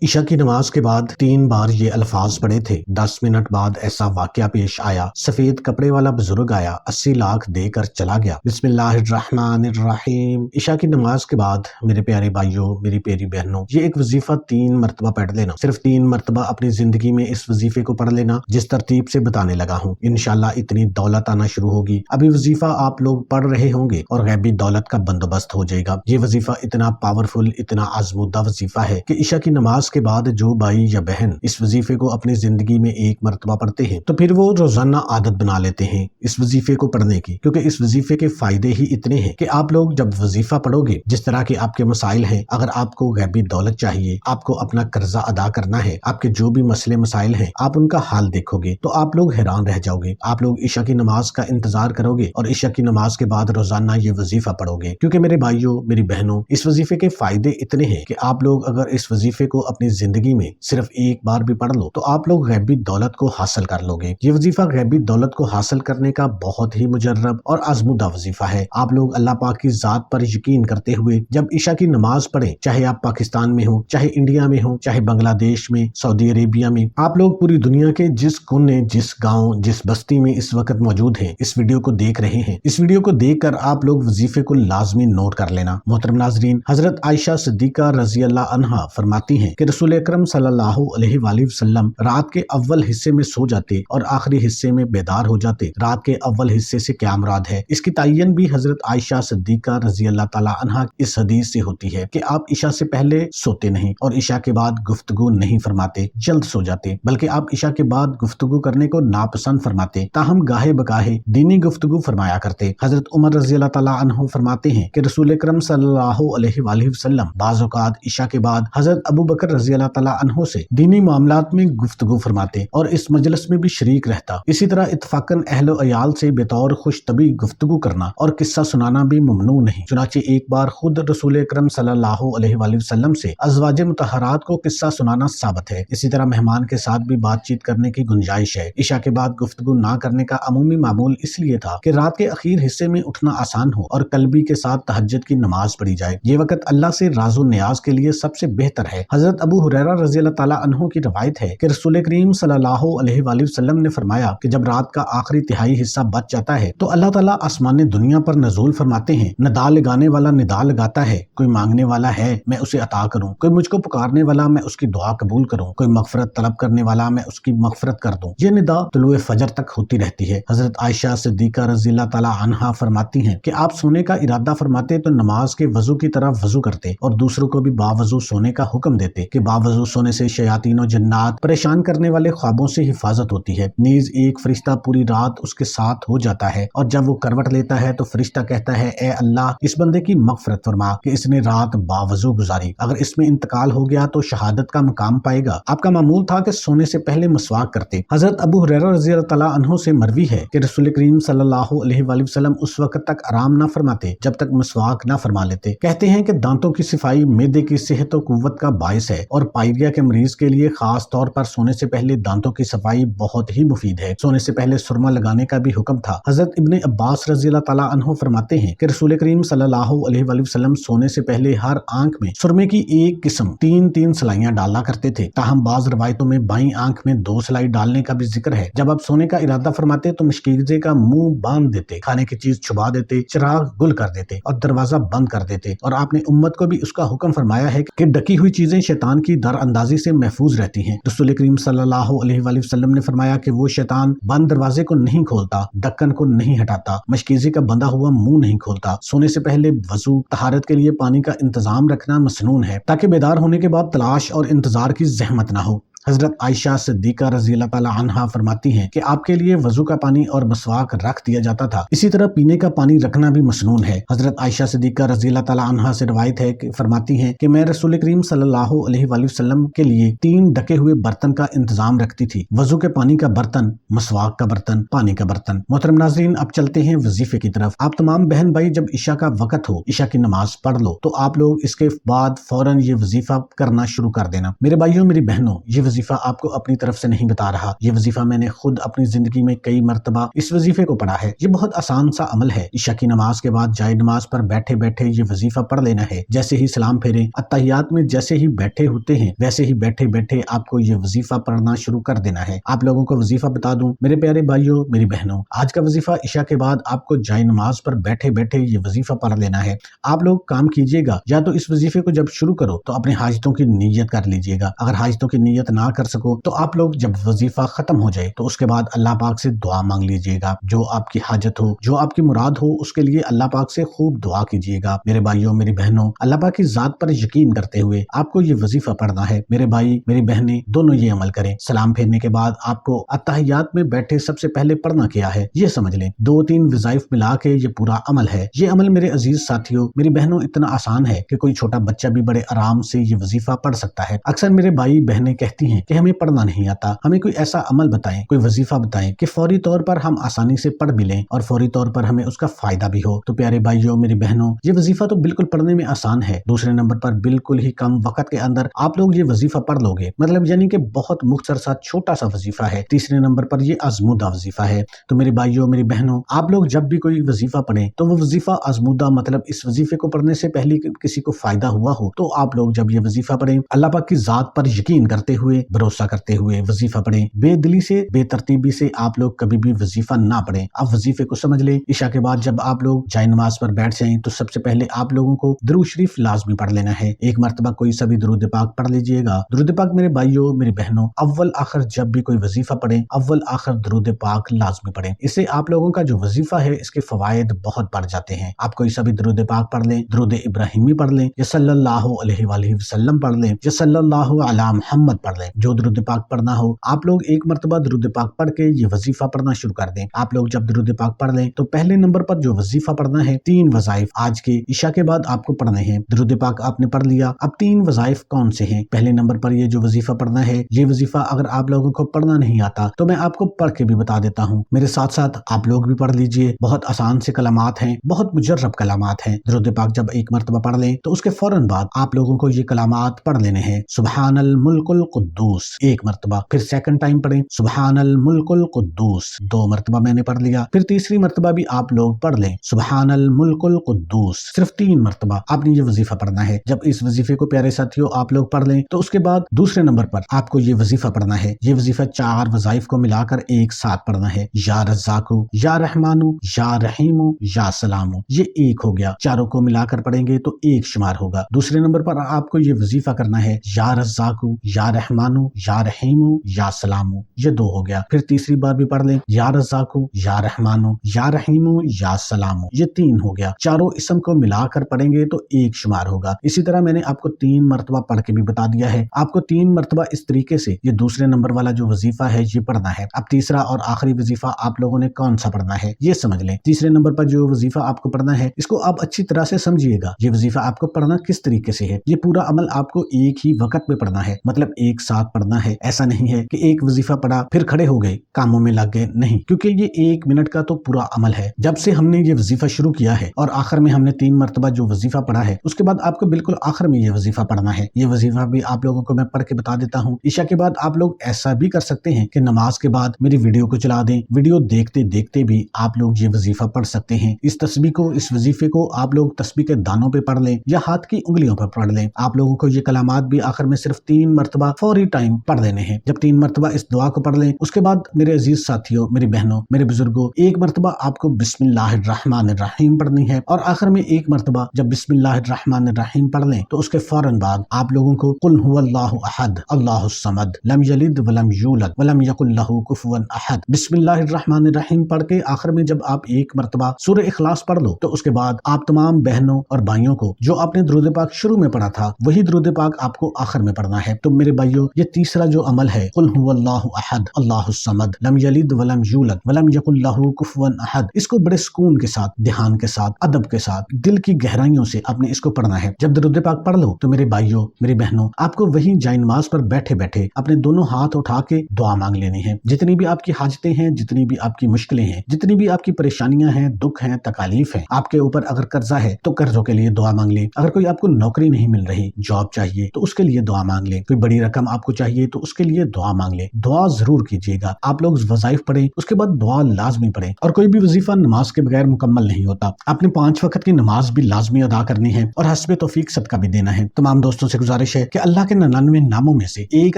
عشاء کی نماز کے بعد 3 بار یہ الفاظ پڑھے تھے۔ 10 منٹ بعد ایسا واقعہ پیش آیا، سفید کپڑے والا بزرگ آیا، 80 لاکھ دے کر چلا گیا۔ بسم اللہ الرحمن الرحیم۔ عشاء کی نماز کے بعد میرے پیارے بھائیوں، میری پیاری بہنوں، یہ ایک وظیفہ 3 مرتبہ پڑھ لینا، صرف 3 مرتبہ اپنی زندگی میں اس وظیفے کو پڑھ لینا جس ترتیب سے بتانے لگا ہوں۔ انشاءاللہ اتنی دولت آنا شروع ہوگی، ابھی وظیفہ آپ لوگ پڑھ رہے ہوں گے اور غیبی دولت کا بندوبست ہو جائے گا۔ یہ وظیفہ اتنا پاورفل، اتنا آزمودہ وظیفہ ہے کہ عشاء کی نماز کے بعد جو بھائی یا بہن اس وظیفے کو اپنی زندگی میں 1 مرتبہ پڑھتے ہیں تو پھر وہ روزانہ عادت بنا لیتے ہیں اس وظیفے کو پڑھنے کی، کیونکہ اس وظیفے کے فائدے ہی اتنے ہیں کہ آپ لوگ جب وظیفہ پڑھو گے، جس طرح کے آپ کے مسائل ہیں، اگر آپ کو غیبی دولت چاہیے، آپ کو اپنا قرضہ ادا کرنا ہے، آپ کے جو بھی مسئلے مسائل ہیں، آپ ان کا حال دیکھو گے تو آپ لوگ حیران رہ جاؤ گے۔ آپ لوگ عشاء کی نماز کا انتظار کرو گے اور عشاء کی نماز کے بعد روزانہ یہ وظیفہ پڑھو گے، کیونکہ میرے بھائیوں، میری بہنوں، اس وظیفے کے فائدے اتنے ہیں کہ آپ لوگ اگر اس وظیفے کو اپنی زندگی میں صرف 1 بار بھی پڑھ لو تو آپ لوگ غیبی دولت کو حاصل کر لو گے۔ یہ وظیفہ غیبی دولت کو حاصل کرنے کا بہت ہی مجرب اور آزمودہ وظیفہ ہے۔ آپ لوگ اللہ پاک کی ذات پر یقین کرتے ہوئے جب عشاء کی نماز پڑھیں، چاہے آپ پاکستان میں ہوں، چاہے انڈیا میں ہوں، چاہے بنگلہ دیش میں، سعودی عربیہ میں، آپ لوگ پوری دنیا کے جس کونے، جس گاؤں، جس بستی میں اس وقت موجود ہیں، اس ویڈیو کو دیکھ رہے ہیں، اس ویڈیو کو دیکھ کر آپ لوگ وظیفے کو لازمی نوٹ کر لینا۔ محترم ناظرین، حضرت عائشہ صدیقہ رضی اللہ عنہا فرماتی ہیں کہ رسول اکرم صلی اللہ علیہ وآلہ وسلم رات کے اول حصے میں سو جاتے اور آخری حصے میں بیدار ہو جاتے۔ رات کے اول حصے سے کیا مراد ہے؟ اس کی تعین بھی حضرت عائشہ صدیقہ رضی اللہ تعالی عنہا اس حدیث سے ہوتی ہے کہ آپ عشاء سے پہلے سوتے نہیں اور عشاء کے بعد گفتگو نہیں فرماتے، جلد سو جاتے، بلکہ آپ عشاء کے بعد گفتگو کرنے کو ناپسند فرماتے، تاہم گاہے بگاہے دینی گفتگو فرمایا کرتے۔ حضرت عمر رضی اللہ تعالی عنہ فرماتے ہیں کہ رسول اکرم صلی اللہ علیہ وآلہ وسلم بعض اوقات عشاء کے بعد حضرت ابو بکر رضی اللہ تعالی عنہ سے دینی معاملات میں گفتگو فرماتے اور اس مجلس میں بھی شریک رہتا۔ اسی طرح اتفاقاً اہل و عیال سے بطور خوش طبع گفتگو کرنا اور قصہ سنانا بھی ممنوع نہیں۔ چنانچہ ایک بار خود رسول اکرم صلی اللہ علیہ وآلہ وسلم سے ازواج مطہرات کو قصہ سنانا ثابت ہے۔ اسی طرح مہمان کے ساتھ بھی بات چیت کرنے کی گنجائش ہے۔ عشاء کے بعد گفتگو نہ کرنے کا عمومی معمول اس لیے تھا کہ رات کے اخیر حصے میں اٹھنا آسان ہو اور قلبی کے ساتھ تہجد کی نماز پڑھی جائے۔ یہ وقت اللہ سے راز و نیاز کے لیے سب سے بہتر ہے۔ حضرت ابو ہریرہ رضی اللہ تعالی عنہ کی روایت ہے کہ رسول کریم صلی اللہ علیہ وآلہ وسلم نے فرمایا کہ جب رات کا آخری تہائی حصہ بچ جاتا ہے تو اللہ تعالیٰ آسمان دنیا پر نزول فرماتے ہیں، ندا لگانے والا ندا لگاتا ہے، کوئی مانگنے والا ہے میں اسے عطا کروں، کوئی مجھ کو پکارنے والا میں اس کی دعا قبول کروں، کوئی مغفرت طلب کرنے والا میں اس کی مغفرت کر دوں۔ یہ ندا طلوع فجر تک ہوتی رہتی ہے۔ حضرت عائشہ صدیقہ رضی اللہ تعالی عنہا فرماتی ہیں کہ آپ سونے کا ارادہ فرماتے تو نماز کے وضو کی طرح وضو کرتے اور دوسروں کو بھی باوضو سونے کا حکم دیتے کہ باوضو سونے سے شیاطین و جنات پریشان کرنے والے خوابوں سے حفاظت ہوتی ہے۔ نیز ایک فرشتہ پوری رات اس کے ساتھ ہو جاتا ہے اور جب وہ کروٹ لیتا ہے تو فرشتہ کہتا ہے اے اللہ اس بندے کی مغفرت فرما کہ اس نے رات باوضو گزاری، اگر اس میں انتقال ہو گیا تو شہادت کا مقام پائے گا۔ آپ کا معمول تھا کہ سونے سے پہلے مسواک کرتے۔ حضرت ابو ہریرہ رضی اللہ تعالی عنہ سے مروی ہے کہ رسول کریم صلی اللہ علیہ وآلہ وسلم اس وقت تک آرام نہ فرماتے جب تک مسواک نہ فرما لیتے۔ کہتے ہیں کہ دانتوں کی صفائی معدے کی صحت و قوت کا باعث ہے اور پائریا کے مریض کے لیے خاص طور پر سونے سے پہلے دانتوں کی صفائی بہت ہی مفید ہے۔ سونے سے پہلے سرما لگانے کا بھی حکم تھا۔ حضرت ابن عباس رضی اللہ تعالی عنہ فرماتے ہیں کہ رسول کریم صلی اللہ علیہ وآلہ وسلم سونے سے پہلے ہر آنکھ میں سرمے کی ایک قسم 3 سلائیاں ڈالا کرتے تھے، تاہم بعض روایتوں میں بائیں آنکھ میں 2 سلائی ڈالنے کا بھی ذکر ہے۔ جب آپ سونے کا ارادہ فرماتے تو مشکیزے کا منہ باندھ دیتے، کھانے کی چیز چھپا دیتے، چراغ گل کر دیتے اور دروازہ بند کر دیتے، اور آپ نے امت کو بھی اس کا حکم فرمایا ہے کہ ڈکی ہوئی چیزیں شیطان کی در اندازی سے محفوظ رہتی ہیں۔ رسول کریم صلی اللہ علیہ وآلہ وسلم نے فرمایا کہ وہ شیطان بند دروازے کو نہیں کھولتا، ڈکن کو نہیں ہٹاتا، مشکیزے کا بندہ ہوا منہ نہیں کھولتا۔ سونے سے پہلے وضو، طہارت کے لیے پانی کا انتظام رکھنا مسنون ہے تاکہ بیدار ہونے کے بعد تلاش اور انتظار کی زحمت نہ ہو۔ حضرت عائشہ صدیقہ رضی اللہ تعالی عنہا فرماتی ہیں کہ آپ کے لیے وضو کا پانی اور مسواک رکھ دیا جاتا تھا، اسی طرح پینے کا پانی رکھنا بھی مسنون ہے۔ حضرت عائشہ صدیقہ رضی اللہ تعالی عنہا سے روایت ہے کہ فرماتی ہیں کہ میں رسول کریم صلی اللہ علیہ وآلہ وسلم کے لیے 3 ڈکے ہوئے برتن کا انتظام رکھتی تھی، وضو کے پانی کا برتن، مسواک کا برتن، پانی کا برتن۔ محترم ناظرین، اب چلتے ہیں وظیفے کی طرف۔ آپ تمام بہن بھائی جب عشاء کا وقت ہو، عشاء کی نماز پڑھ لو تو آپ لوگ اس کے بعد فوراً یہ وظیفہ کرنا شروع کر دینا۔ میرے بھائیوں، میری بہنوں، یہ وظیفہ آپ کو اپنی طرف سے نہیں بتا رہا، یہ وظیفہ میں نے خود اپنی زندگی میں کئی مرتبہ اس وظیفے کو پڑھا ہے۔ یہ بہت آسان سا عمل ہے۔ عشاء کی نماز کے بعد جائے نماز پر بیٹھے بیٹھے یہ وظیفہ پڑھ لینا ہے۔ جیسے ہی سلام پھیریں، اتحیات میں جیسے ہی بیٹھے ہوتے ہیں ویسے ہی بیٹھے بیٹھے آپ کو یہ وظیفہ پڑھنا شروع کر دینا ہے۔ آپ لوگوں کو وظیفہ بتا دوں میرے پیارے بھائیوں، میری بہنوں، آج کا وظیفہ عشاء کے بعد آپ کو جائے نماز پر بیٹھے بیٹھے یہ وظیفہ پڑھ لینا ہے۔ آپ لوگ کام کیجئے گا، یا تو اس وظیفے کو جب شروع کرو تو اپنے حاجتوں کی نیت کر لیجئے گا۔ اگر حاجتوں کی نیت نہ کر سکو تو آپ لوگ جب وظیفہ ختم ہو جائے تو اس کے بعد اللہ پاک سے دعا مانگ لیجئے گا۔ جو آپ کی حاجت ہو، جو آپ کی مراد ہو، اس کے لیے اللہ پاک سے خوب دعا کیجئے گا۔ میرے بھائیوں، میری بہنوں، اللہ پاک کی ذات پر یقین کرتے ہوئے آپ کو یہ وظیفہ پڑھنا ہے۔ میرے بھائی، میری بہنیں دونوں یہ عمل کریں۔ سلام پھیرنے کے بعد آپ کو اتحیات میں بیٹھے سب سے پہلے پڑھنا کیا ہے یہ سمجھ لیں۔ 2-3 وظائف ملا کے یہ پورا عمل ہے۔ یہ عمل میرے عزیز ساتھیوں، میری بہنوں، اتنا آسان ہے کہ کوئی چھوٹا بچہ بھی بڑے آرام سے یہ وظیفہ پڑھ سکتا ہے۔ اکثر میرے بھائی بہنیں کہتی ہیں کہ ہمیں پڑھنا نہیں آتا، ہمیں کوئی ایسا عمل بتائیں، کوئی وظیفہ بتائیں کہ فوری طور پر ہم آسانی سے پڑھ بھی لیں اور فوری طور پر ہمیں اس کا فائدہ بھی ہو۔ تو پیارے بھائیوں، میری بہنوں، یہ وظیفہ تو بالکل پڑھنے میں آسان ہے۔ دوسرے نمبر پر بالکل ہی کم وقت کے اندر آپ لوگ یہ وظیفہ پڑھ لو گے، مطلب یعنی کہ بہت مختصر سا چھوٹا سا وظیفہ ہے۔ تیسرے نمبر پر یہ آزمودہ وظیفہ ہے۔ تو میرے بھائیوں، میری بہنوں، آپ لوگ جب بھی کوئی وظیفہ پڑھیں تو وہ وظیفہ آزمودہ، مطلب اس وظیفے کو پڑھنے سے پہلے کسی کو فائدہ ہوا ہو، تو آپ لوگ جب یہ وظیفہ پڑھیں اللہ پاک کی ذات پر یقین کرتے ہوئے، بھروسہ کرتے ہوئے وظیفہ پڑھیں۔ بے دلی سے، بے ترتیبی سے آپ لوگ کبھی بھی وظیفہ نہ پڑھیں۔ آپ وظیفے کو سمجھ لیں۔ عشاء کے بعد جب آپ لوگ جائے نماز پر بیٹھ جائیں تو سب سے پہلے آپ لوگوں کو درود شریف لازمی پڑھ لینا ہے۔ ایک مرتبہ کوئی سا بھی درود پاک پڑھ لیجئے گا۔ درود پاک میرے بھائیوں، میری بہنوں، اول آخر جب بھی کوئی وظیفہ پڑھیں اول آخر درود پاک لازمی پڑھیں۔ اس سے آپ لوگوں کا جو وظیفہ ہے اس کے فوائد بہت بڑھ جاتے ہیں۔ آپ کوئی سا بھی درود پاک پڑھ لیں، درود ابراہیمی پڑھ لیں، یا صلی اللہ علیہ وآلہ وسلم پڑھ لیں، یا صلی اللہ علی محمد پڑھ لیں، جو درود پاک پڑھنا ہو۔ آپ لوگ ایک مرتبہ درود پاک پڑھ کے یہ وظیفہ پڑھنا شروع کر دیں۔ آپ لوگ جب درود پاک پڑھ لیں تو پہلے نمبر پر جو وظیفہ پڑھنا ہے، 3 وظائف آج کے عشاء کے بعد آپ کو پڑھنے ہیں۔ درود پاک آپ نے پڑھ لیا، اب 3 وظائف کون سے ہیں؟ پہلے نمبر پر یہ جو وظیفہ پڑھنا ہے، یہ وظیفہ اگر آپ لوگوں کو پڑھنا نہیں آتا تو میں آپ کو پڑھ کے بھی بتا دیتا ہوں، میرے ساتھ ساتھ آپ لوگ بھی پڑھ لیجئے۔ بہت آسان سے کلمات ہیں، بہت مجرب کلمات ہیں۔ درود پاک جب ایک مرتبہ پڑھ لیں تو اس کے فوراً بعد آپ لوگوں کو یہ کلمات پڑھ لینے ہیں۔ سبحان الملک القدوس ایک مرتبہ، پھر سیکنڈ ٹائم پڑھیں سبحان الملک القدوس 2 مرتبہ میں نے پڑھ لیا، پھر تیسری مرتبہ بھی آپ لوگ پڑھ لیں سبحان الملک القدوس، صرف 3 مرتبہ آپ نے یہ وظیفہ پڑھنا ہے۔ جب اس وظیفے کو پیارے ساتھیوں آپ لوگ پڑھ لیں تو اس کے بعد دوسرے نمبر پر آپ کو یہ وظیفہ پڑھنا ہے۔ یہ وظیفہ 4 وظائف کو ملا کر ایک ساتھ پڑھنا ہے۔ یا رزاقو، یا رحمانو، یا رحیمو، یا سلامو، یہ ایک ہو گیا۔ چاروں کو ملا کر پڑھیں گے تو ایک شمار ہوگا۔ دوسرے نمبر پر آپ کو یہ وظیفہ کرنا ہے یا رزاقو، یا رحمانو، یا رحیمو، یا سلامو، یہ 2 ہو گیا۔ پھر تیسری بار بھی پڑھ لیں یا رزاقو، یا رحمانو، یا رحیمو، یا سلامو، یہ 3 ہو گیا۔ چاروں اسم کو ملا کر پڑھیں گے تو ایک شمار ہوگا۔ اسی طرح میں نے آپ کو 3 مرتبہ پڑھ کے بھی بتا دیا ہے۔ آپ کو 3 مرتبہ اس طریقے سے یہ دوسرے نمبر والا جو وظیفہ ہے یہ پڑھنا ہے۔ اب تیسرا اور آخری وظیفہ آپ لوگوں نے کون سا پڑھنا ہے یہ سمجھ لیں۔ تیسرے نمبر پر جو وظیفہ آپ کو پڑھنا ہے اس کو آپ اچھی طرح سے سمجھیے گا۔ یہ وظیفہ آپ کو پڑھنا کس طریقے سے ہے، یہ پورا عمل آپ کو ایک ہی وقت میں پڑھنا ہے، مطلب ایک ساتھ پڑھنا ہے۔ ایسا نہیں ہے کہ ایک وظیفہ پڑھا پھر کھڑے ہو گئے کاموں میں لگ گئے، نہیں، کیونکہ یہ 1 منٹ کا تو پورا عمل ہے۔ جب سے ہم نے یہ وظیفہ شروع کیا ہے اور آخر میں ہم نے 3 مرتبہ جو وظیفہ پڑھا ہے اس کے بعد آپ کو بالکل آخر میں یہ وظیفہ پڑھنا ہے۔ یہ وظیفہ بھی آپ لوگوں کو میں پڑھ کے بتا دیتا ہوں۔ عشاء کے بعد آپ لوگ ایسا بھی کر سکتے ہیں کہ نماز کے بعد میری ویڈیو کو چلا دیں، ویڈیو دیکھتے دیکھتے بھی آپ لوگ یہ وظیفہ پڑھ سکتے ہیں۔ اس تسبیح کو، اس وظیفے کو آپ لوگ تسبیح کے دانوں پہ پڑھ لیں یا ہاتھ کی انگلیوں پر پڑھ لیں۔ آپ لوگوں کو یہ کلمات بھی آخر میں صرف 3 مرتبہ فوری ٹائم پڑھ لینے ہیں۔ جب 3 مرتبہ اس دعا کو پڑھ لیں اس کے بعد میرے عزیز ساتھیوں، میری بہنوں، میرے بزرگوں، ایک مرتبہ آپ کو بسم اللہ الرحمن الرحیم پڑھنی ہے اور آخر میں ایک مرتبہ جب بسم اللہ الرحمن الرحیم پڑھ لیں تو اس کے فوراً بعد آپ لوگوں کو قل هو اللہ احد اللہ الصمد لم یلد ولم یولد ولم یکن لہ کفوا احد، بسم اللہ الرحمن الرحیم پڑھ کے آخر میں جب آپ ایک مرتبہ سورہ اخلاص پڑھ لو تو اس کے بعد آپ تمام بہنوں اور بھائیوں کو جو آپ نے درود پاک شروع میں پڑھا تھا وہی درود پاک آپ کو آخر میں پڑھنا ہے۔ تو میرے بھائیوں، یہ تیسرا جو عمل ہے قل هو اللہ احد اللہ الصمد لم یلد ولم یولد ولم یکن لہ کفوا احد، اس کو بڑے سکون کے ساتھ، دھیان کے ساتھ، ادب کے ساتھ، دل کی گہرائیوں سے آپ نے اس کو پڑھنا ہے۔ جب درود پاک پڑھ لو تو میرے بھائیوں، میری بہنوں، آپ کو وہیں جائے نماز پر بیٹھے بیٹھے اپنے دونوں ہاتھ اٹھا کے دعا مانگ لینی ہے۔ جتنی بھی آپ کی حاجتیں ہیں، جتنی بھی آپ کی مشکلیں ہیں، جتنی بھی آپ کی پریشانیاں ہیں، دکھ ہیں، تکالیف ہیں، آپ کے اوپر اگر قرضہ ہے تو قرضوں کے لیے دعا مانگ لیں۔ اگر کوئی آپ کو نوکری نہیں مل رہی، جاب چاہیے تو اس کے لیے دعا مانگ لیں۔ کوئی بڑی رقم آپ آپ کو چاہیے تو اس کے لیے دعا مانگ لیں، دعا ضرور کیجیے گا۔ آپ لوگ وظائف پڑھیں، اس کے بعد دعا لازمی پڑھیں، اور کوئی بھی وظیفہ نماز کے بغیر مکمل نہیں ہوتا۔ آپ نے 5 وقت کی نماز بھی لازمی ادا کرنی ہے اور حسب توفیق صدقہ بھی دینا ہے۔ تمام دوستوں سے گزارش ہے کہ اللہ کے 99 ناموں میں سے ایک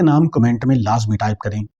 نام کمنٹ میں لازمی ٹائپ کریں۔